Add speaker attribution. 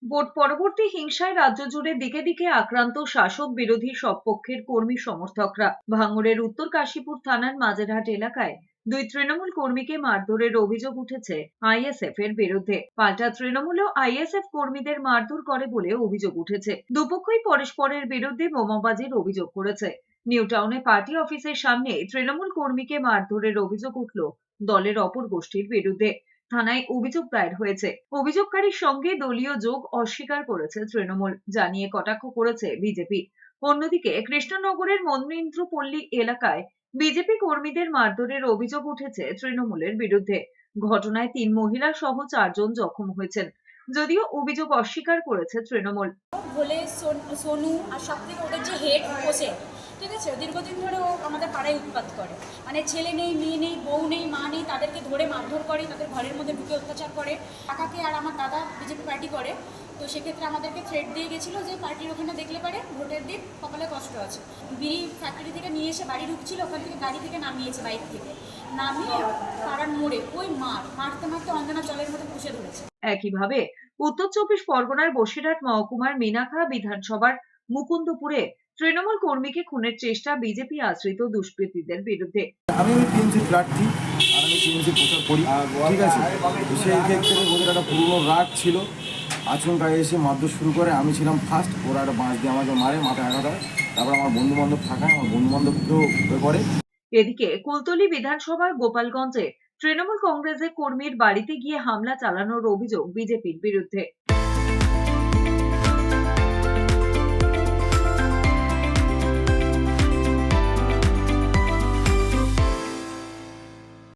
Speaker 1: Vote পরবর্তী হিংসায় রাজ্য জুড়ে দিকে দিকে আক্রান্ত শাসক বিরোধী সব পক্ষের কর্মী সমর্থকরা। ভাঙড়ের উত্তর কাশীপুর থানার মাঝেরহাট এলাকায় দুই তৃণমূল কর্মীকে মারধরের অভিযোগ উঠেছে আইএসএফ এর বিরুদ্ধে। পাল্টা তৃণমূলও আইএসএফ কর্মীদের মারধর করে বলে অভিযোগ উঠেছে। দুপক্ষই পরস্পরের বিরুদ্ধে বোমাবাজির অভিযোগ করেছে। নিউ টাউনে পার্টি অফিসের সামনে তৃণমূল কর্মীকে মারধরের অভিযোগ উঠল দলের অপর গোষ্ঠীর বিরুদ্ধে। থানায় অভিযোগ দায়ের হয়েছে। অভিযোগকারীর সঙ্গে দলীয় যোগ অস্বীকার করেছে তৃণমূল, জানিয়ে কটাক্ষ করেছে বিজেপি। অন্যদিকে কৃষ্ণনগরের মন্ত্রিন্দ্রপল্লী এলাকায় বিজেপি কর্মীদের মারধরের অভিযোগ উঠেছে তৃণমূলের বিরুদ্ধে। ঘটনায় 3 মহিলা সহ 4 জন জখম হয়েছেন, যদিও অভিযোগ অস্বীকার করেছে তৃণমূল।
Speaker 2: বলে সোনু আর সব থেকে ওদের যে হেড বসে, ঠিক আছে, দীর্ঘদিন ধরে ও আমাদের পাড়ায় উৎপাত করে। মানে ছেলে নেই, মেয়ে নেই, বউ নেই, মা নেই, তাদেরকে ধরে মারধর করে, তাদের ঘরের মধ্যে ঢুকে অত্যাচার করে। কাকাকে আর আমার দাদা বিজেপি পার্টি করে, তো সেক্ষেত্রে আমাদেরকে থ্রেট দিয়ে গেছিলো যে পার্টির ওখানে দেখলে পারে ভোটের দিন কপালে কষ্ট আছে। বিড়ি ফ্যাক্টরি থেকে নিয়ে এসে বাড়ি ঢুকছিল, ওখান থেকে গাড়ি থেকে নামিয়েছে, বাইক থেকে নামিয়ে পাড়ার মোড়ে ওই মারতে মারতে অঞ্জনা জলের মধ্যে পুষে ধরেছে।
Speaker 1: একইভাবে উত্তর চব্বিশ পরগনার বসিরহাট মহকুমার মিনাখা বিধানসভার মুকুন্দপুরে তৃণমূল কর্মীকে খুনের চেষ্টা বিজেপি আশ্রিত দুষ্কৃতীদের বিরুদ্ধে।
Speaker 3: আমি টিএমসি প্রার্থী আর আমি টিএমসি প্রচার করি, ঠিক আছে। তো সেই ক্ষেত্রে ওদের একটা পুরনো রাগ ছিল, আচমকা এসে মারধর শুরু করে। আমি ছিলাম ফার্স্ট, ওরা একটা বাঁশ দিয়ে আমাকে মারে, মাথায় আঘাত হয়। তারপর আমার বন্ধু বান্ধব থাকায় আমার বন্ধু বান্ধবকেও করে।
Speaker 1: এদিকে কুলতলি বিধানসভার গোপালগঞ্জে তৃণমূল কংগ্রেসের কর্মীর বাড়িতে গিয়ে হামলা চালানোর অভিযোগ বিজেপির বিরুদ্ধে।